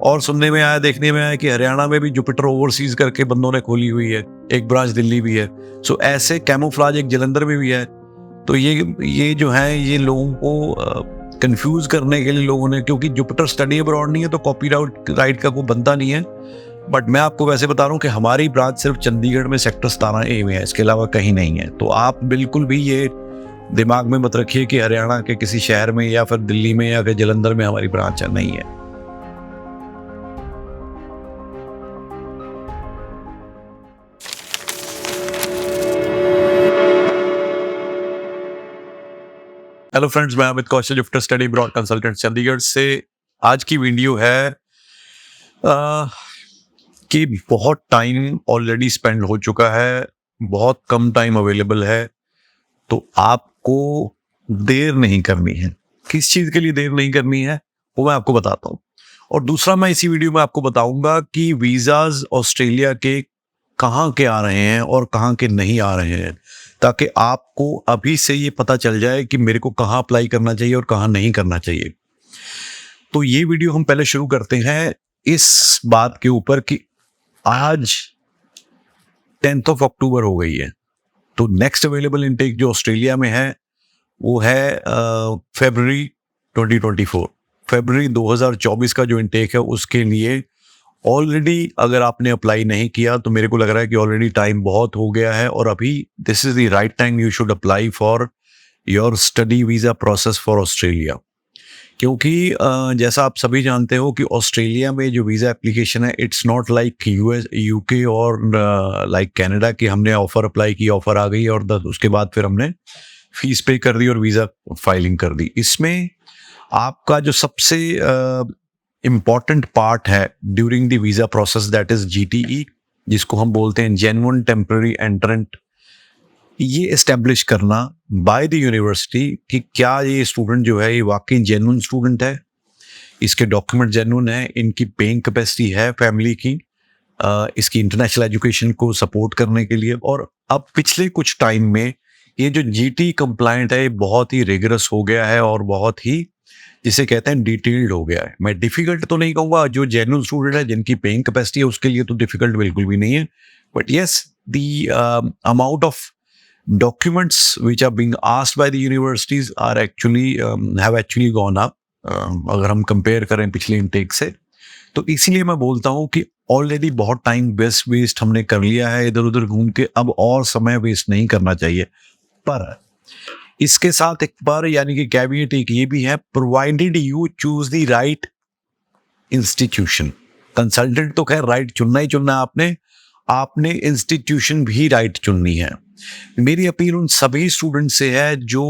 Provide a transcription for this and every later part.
और सुनने में आया, देखने में आया कि हरियाणा में भी जुपिटर ओवरसीज करके बंदों ने खोली हुई है, एक ब्रांच दिल्ली भी है। सो ऐसे कैमोफ्लाज एक जलंधर में भी है। तो ये जो है, ये लोगों को कंफ्यूज करने के लिए लोगों ने, क्योंकि जुपिटर स्टडी अब्रॉड नहीं है तो कॉपीराइट का कोई बनता नहीं है। बट मैं आपको वैसे बता रहा हूँ कि हमारी ब्रांच सिर्फ चंडीगढ़ में सेक्टर 17A में है, इसके अलावा कहीं नहीं है। तो आप बिल्कुल भी ये दिमाग में मत रखिए कि हरियाणा के किसी शहर में या फिर दिल्ली में या फिर जलंधर में हमारी ब्रांच है, नहीं है। हेलो फ्रेंड्स, मैं Amit Kaushal, Jupiter study abroad consultant Chandigarh से। आज की वीडियो है कि बहुत टाइम ऑलरेडी स्पेंड हो चुका है, बहुत कम टाइम अवेलेबल है, तो आपको देर नहीं करनी है। किस चीज़ के लिए देर नहीं करनी है वो मैं आपको बताता हूँ। और दूसरा, मैं इसी वीडियो में आपको बताऊंगा कि वीज़ाज ऑस्ट्रेलिया के कहाँ के आ रहे हैं और कहाँ के नहीं आ रहे हैं, ताकि आपको अभी से ये पता चल जाए कि मेरे को कहाँ अप्लाई करना चाहिए और कहाँ नहीं करना चाहिए। तो ये वीडियो हम पहले शुरू करते हैं इस बात के ऊपर कि आज 10 अक्टूबर हो गई है, तो नेक्स्ट अवेलेबल इनटेक जो ऑस्ट्रेलिया में है वो है फरवरी 2024, फरवरी 2024 का जो इनटेक है उसके लिए ऑलरेडी अगर आपने अप्लाई नहीं किया तो मेरे को लग रहा है कि ऑलरेडी टाइम बहुत हो गया है, और अभी this is the right time you should apply for your study visa process for Australia. क्योंकि जैसा आप सभी जानते हो कि ऑस्ट्रेलिया में जो वीज़ा एप्लीकेशन है, it's not like US, UK और लाइक कनाडा कि हमने ऑफर अप्लाई की, ऑफर आ गई और उसके बाद फिर हमने फीस पे कर दी और वीज़ा फाइलिंग कर दी। इसमें आपका जो सबसे इम्पॉर्टेंट पार्ट है during the visa process, that is GTE, जिसको हम बोलते हैं जेन्युइन टेम्पररी एंट्रेंट, ये एस्टेब्लिश करना बाय द यूनिवर्सिटी कि क्या ये स्टूडेंट जो है ये वाकई जेन्युइन स्टूडेंट है, इसके डॉक्यूमेंट जेन्युइन है, इनकी पेइंग कैपेसिटी है फैमिली की, इसकी इंटरनेशनल एजुकेशन को सपोर्ट करने के लिए। और अब पिछले कुछ टाइम में ये जो GT कंप्लायंट है बहुत ही रिगरस हो गया है और बहुत ही, जिसे कहते हैं, डिटेल्ड हो गया है। मैं डिफिकल्ट तो नहीं कहूँगा, जो जेन्युइन स्टूडेंट है जिनकी पेइंग कैपेसिटी है उसके लिए तो डिफिकल्ट बिल्कुल भी नहीं है, but yes the amount of documents which are being asked by the universities are actually have actually gone up, अगर हम कंपेयर करें पिछले इनटेक से। तो इसीलिए मैं बोलता हूँ कि ऑलरेडी बहुत टाइम वेस्ट हमने कर लिया है इधर उधर घूम के, अब और समय वेस्ट नहीं करना चाहिए। पर इसके साथ एक बार यानी कि कैविएट एक ये भी है, provided you choose the right institution. Consultant तो खैर राइट चुनना ही चुनना है आपने इंस्टीट्यूशन भी राइट चुननी है। मेरी अपील उन सभी स्टूडेंट से है जो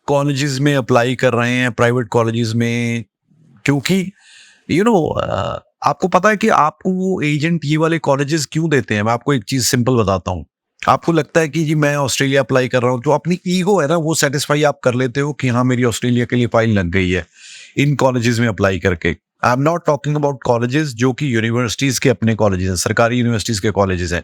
कॉलेजेस में अप्लाई कर रहे हैं, प्राइवेट कॉलेजेस में, क्योंकि आपको पता है कि आपको वो एजेंट ये वाले कॉलेजेस क्यों देते हैं। मैं आपको एक चीज सिंपल बताता हूँ। आपको लगता है कि जी मैं ऑस्ट्रेलिया अप्लाई कर रहा हूँ, तो अपनी ईगो है ना वो सेटिस्फाई आप कर लेते हो कि हाँ मेरी ऑस्ट्रेलिया के लिए फाइल लग गई है इन कॉलेजेस में अप्लाई करके। I am not talking about colleges जो कि यूनिवर्सिटीज के अपने कॉलेजेस हैं, सरकारी यूनिवर्सिटीज के कॉलेजेस हैं।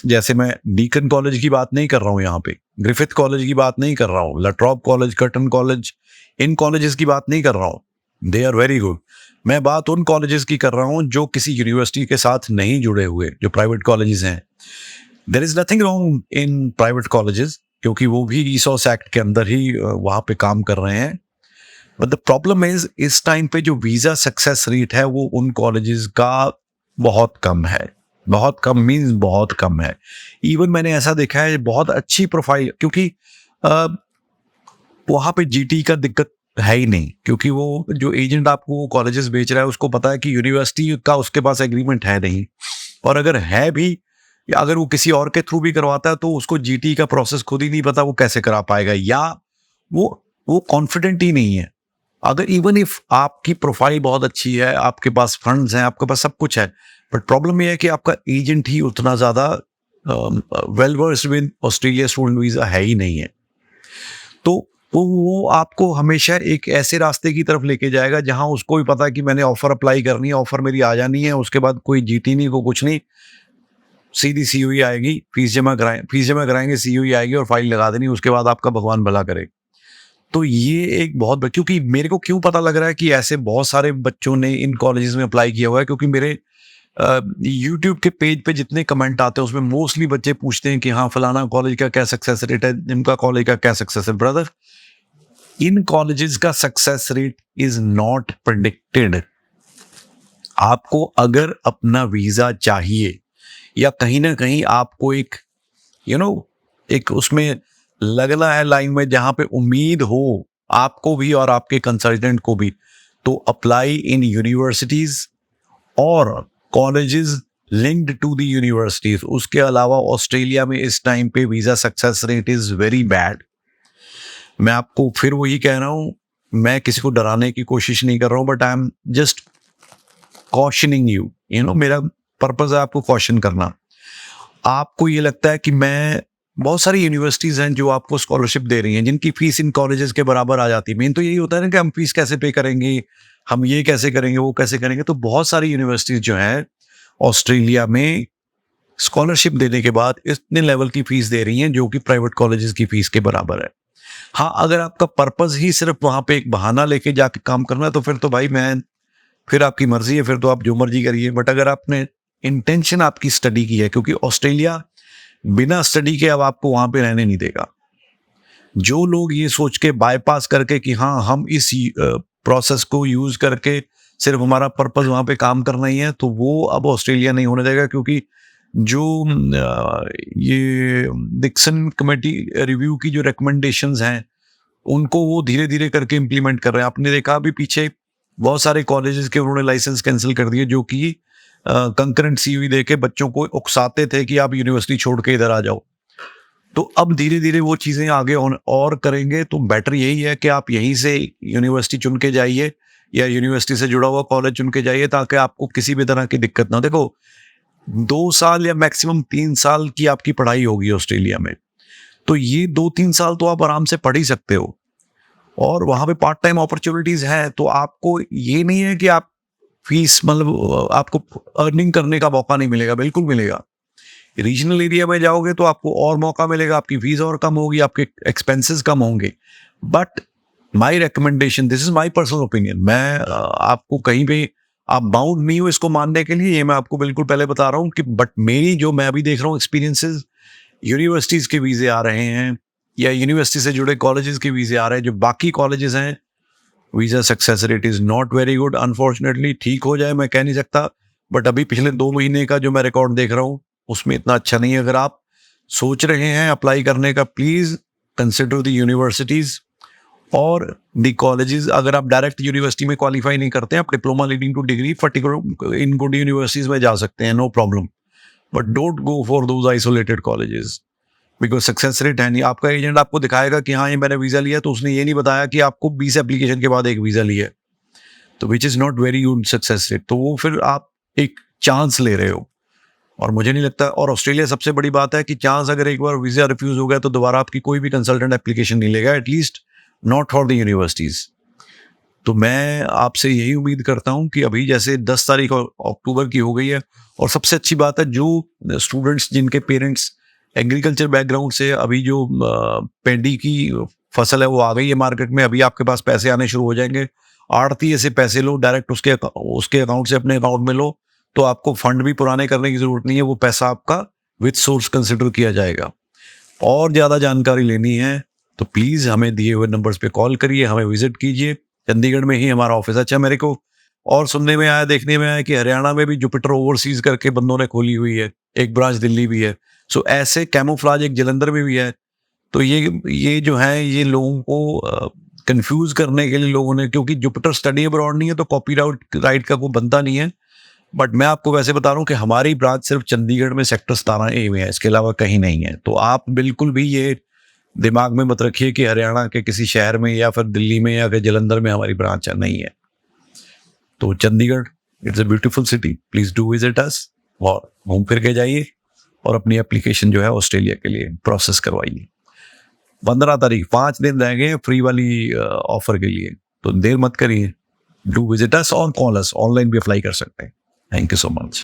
जैसे मैं डीकन कॉलेज की बात नहीं कर रहा हूँ, यहाँ पे ग्रिफिथ कॉलेज की बात नहीं कर रहा हूँ, लट्रॉप कॉलेज, कर्टन कॉलेज, इन कॉलेजेस की बात नहीं कर रहा हूँ। They are very good. मैं बात उन कॉलेजेस की कर रहा हूँ जो किसी यूनिवर्सिटी के साथ नहीं जुड़े हुए, जो प्राइवेट कॉलेजेस हैं। There is nothing wrong in private colleges, क्योंकि वो भी ईसॉस एक्ट के अंदर ही वहाँ पे काम कर रहे हैं। बट द प्रॉब्लम इज इस टाइम पे जो वीज़ा सक्सेस रेट है वो उन कॉलेजेस का बहुत कम है। बहुत कम मीन्स बहुत कम है। इवन मैंने ऐसा देखा है बहुत अच्छी प्रोफाइल, क्योंकि वहाँ पे GT का दिक्कत है ही नहीं, क्योंकि वो जो एजेंट आपको कॉलेजेस बेच रहा है उसको पता है कि यूनिवर्सिटी का उसके पास एग्रीमेंट है नहीं, और अगर है भी या अगर वो किसी और के थ्रू भी करवाता है तो उसको GT का प्रोसेस खुद ही नहीं पता वो कैसे करा पाएगा, या वो कॉन्फिडेंट ही नहीं है। अगर इवन इफ आपकी प्रोफाइल बहुत अच्छी है, आपके पास फंड्स हैं, आपके पास सब कुछ है, बट प्रॉब्लम ये है कि आपका एजेंट ही उतना ज़्यादा well versed with Australia student visa है ही नहीं है, तो वो आपको हमेशा एक ऐसे रास्ते की तरफ लेके जाएगा जहां उसको भी पता है कि मैंने ऑफर अप्लाई करनी है, ऑफर मेरी आ जानी है, उसके बाद कोई GT नहीं, को कुछ नहीं, सीधी COE आएगी, फीस जमा कराएंगे, COE आएगी और फाइल लगा देनी, उसके बाद आपका भगवान भला करे। तो ये एक बहुत क्योंकि मेरे को क्यों पता लग रहा है कि ऐसे बहुत सारे बच्चों ने इन कॉलेजेस में अप्लाई किया हुआ है, क्योंकि मेरे यूट्यूब के पेज पे जितने कमेंट आते हैं उसमें मोस्टली बच्चे पूछते हैं कि हाँ फलाना कॉलेज का क्या सक्सेस रेट है, इनका कॉलेज का क्या सक्सेस है। ब्रदर, इन कॉलेजेस का success rate is not predicted. आपको अगर अपना वीजा चाहिए या कहीं ना कहीं आपको एक एक उसमें लगना है लाइन में जहां पे उम्मीद हो आपको भी और आपके कंसल्टेंट को भी, तो अप्लाई इन यूनिवर्सिटीज और colleges linked to the universities. उसके अलावा ऑस्ट्रेलिया में इस टाइम पे visa success rate is very bad. मैं आपको फिर वही कह रहा हूं, मैं किसी को डराने की कोशिश नहीं कर रहा हूं, but I am just कॉशनिंग you. मेरा पर्पस है आपको कॉशन करना। आपको ये लगता है कि मैं बहुत सारी यूनिवर्सिटीज हैं जो आपको स्कॉलरशिप दे रही हैं जिनकी फीस इन कॉलेजेस के बराबर आ जाती है। मेन तो यही होता है ना कि हम फीस कैसे पे करेंगे, हम ये कैसे करेंगे, वो कैसे करेंगे। तो बहुत सारी यूनिवर्सिटीज जो है ऑस्ट्रेलिया में स्कॉलरशिप देने के बाद इतने लेवल की फीस दे रही हैं जो कि प्राइवेट कॉलेजेस की फीस के बराबर है। हाँ, अगर आपका पर्पस ही सिर्फ वहां पे एक बहाना लेके जाके काम करना है तो फिर तो भाई फिर आपकी मर्जी है, फिर तो आप जो मर्जी करिए। बट अगर आपने इंटेंशन आपकी स्टडी की है, क्योंकि ऑस्ट्रेलिया बिना स्टडी के अब आपको वहां पे रहने नहीं देगा। जो लोग ये सोच के बाईपास करके कि हाँ हम इस प्रोसेस को यूज करके सिर्फ हमारा पर्पस वहां पे काम करना ही है, तो वो अब ऑस्ट्रेलिया नहीं होने देगा। क्योंकि जो ये डिक्सन कमेटी रिव्यू की जो रिकमेंडेशंस हैं उनको वो धीरे धीरे करके इम्प्लीमेंट कर रहे हैं। आपने देखा अभी पीछे बहुत सारे कॉलेजेस के उन्होंने लाइसेंस कैंसिल कर दिए जो कि कंकरेंट सीवी दे के बच्चों को उकसाते थे कि आप यूनिवर्सिटी छोड़ के इधर आ जाओ। तो अब धीरे धीरे वो चीज़ें आगे और करेंगे। तो बेटर यही है कि आप यहीं से यूनिवर्सिटी चुन के जाइए या यूनिवर्सिटी से जुड़ा हुआ कॉलेज चुन के जाइए, ताकि आपको किसी भी तरह की दिक्कत ना हो। देखो, 2 साल या मैक्सिमम 3 साल की आपकी पढ़ाई होगी ऑस्ट्रेलिया में, तो ये 2-3 साल तो आप आराम से पढ़ ही सकते हो। और वहाँ पे पार्ट टाइम अपॉर्चुनिटीज़ हैं, तो आपको ये नहीं है कि आप फीस मतलब आपको अर्निंग करने का मौका नहीं मिलेगा, बिल्कुल मिलेगा। रीजनल एरिया में जाओगे तो आपको और मौका मिलेगा, आपकी फीस और कम होगी, आपके एक्सपेंसेस कम होंगे। But my recommendation, this is my personal opinion, मैं आपको कहीं पे आप बाउंड नहीं हो इसको मानने के लिए, ये मैं आपको बिल्कुल पहले बता रहा हूँ कि बट मेरी जो मैं अभी देख रहा हूँ एक्सपीरियंसेस, यूनिवर्सिटीज़ के वीज़े आ रहे हैं या यूनिवर्सिटी से जुड़े कॉलेजेस के वीज़े आ रहे हैं। जो बाकी कॉलेजेस हैं, visa success rate is not very good unfortunately. ठीक हो जाए मैं कह नहीं सकता, बट अभी पिछले 2 महीने का जो मैं रिकॉर्ड देख रहा हूँ उसमें इतना अच्छा नहीं है। अगर आप सोच रहे हैं अप्लाई करने का, प्लीज़ कंसिडर द यूनिवर्सिटीज़ और द कॉलेजेस। अगर आप डायरेक्ट यूनिवर्सिटी में क्वालिफाई नहीं करते हैं, आप diploma leading to degree particular in good universities में जा सकते हैं, no problem. But don't go for those isolated colleges, because success rate है नहीं। आपका एजेंट आपको दिखाएगा कि हाँ ये मैंने वीज़ा लिया, तो उसने ये नहीं बताया कि आपको 20 एप्लीकेशन के बाद एक वीज़ा लिया है, तो which is not very good success rate. तो वो फिर आप एक चांस ले रहे हो, और मुझे नहीं लगता। और ऑस्ट्रेलिया सबसे बड़ी बात है कि चांस अगर एक बार वीज़ा रिफ्यूज़ हो गया तो दोबारा आपकी कोई भी कंसल्टेंट एप्लीकेशन नहीं लेगा, at least not for the universities. तो मैं आपसे यही उम्मीद करता हूँ कि अभी जैसे 10 तारीख अक्टूबर की हो गई है, और सबसे अच्छी बात है जो स्टूडेंट्स जिनके पेरेंट्स एग्रीकल्चर बैकग्राउंड से, अभी जो पैडी की फसल है वो आ गई है मार्केट में, अभी आपके पास पैसे आने शुरू हो जाएंगे। आड़ती से पैसे लो डायरेक्ट उसके अकाउंट से अपने अकाउंट में लो, तो आपको फंड भी पुराने करने की जरूरत नहीं है, वो पैसा आपका विद सोर्स कंसिडर किया जाएगा। और ज़्यादा जानकारी लेनी है तो प्लीज़ हमें दिए हुए नंबर्स पे कॉल करिए, हमें विजिट कीजिए। चंडीगढ़ में ही हमारा ऑफिस। अच्छा, मेरे को और सुनने में आया, देखने में आया कि हरियाणा में भी जुपिटर ओवरसीज करके बंदों ने खोली हुई है, एक ब्रांच दिल्ली भी है। सो ऐसे कैमोफ्लाज एक जलंधर में भी है। तो ये जो है ये लोगों को कंफ्यूज करने के लिए लोगों ने, क्योंकि जुपिटर स्टडी अब्रॉड नहीं है तो कॉपीराइट का कोई बनता नहीं है। बट मैं आपको वैसे बता रहा हूँ कि हमारी ब्रांच सिर्फ चंडीगढ़ में सेक्टर 17A में है, इसके अलावा कहीं नहीं है। तो आप बिल्कुल भी ये दिमाग में मत रखिए कि हरियाणा के किसी शहर में या फिर दिल्ली में या फिर जलंधर में हमारी ब्रांच नहीं है। तो Chandigarh, it's a beautiful city, please do visit us और घूम फिर के जाइए और अपनी एप्लीकेशन जो है ऑस्ट्रेलिया के लिए प्रोसेस करवाइए। 15 तारीख 5 दिन रह गए फ्री वाली ऑफर के लिए, तो देर मत करिए। डू विजिट अस और कॉल अस, ऑनलाइन भी अप्लाई कर सकते हैं। Thank you so much.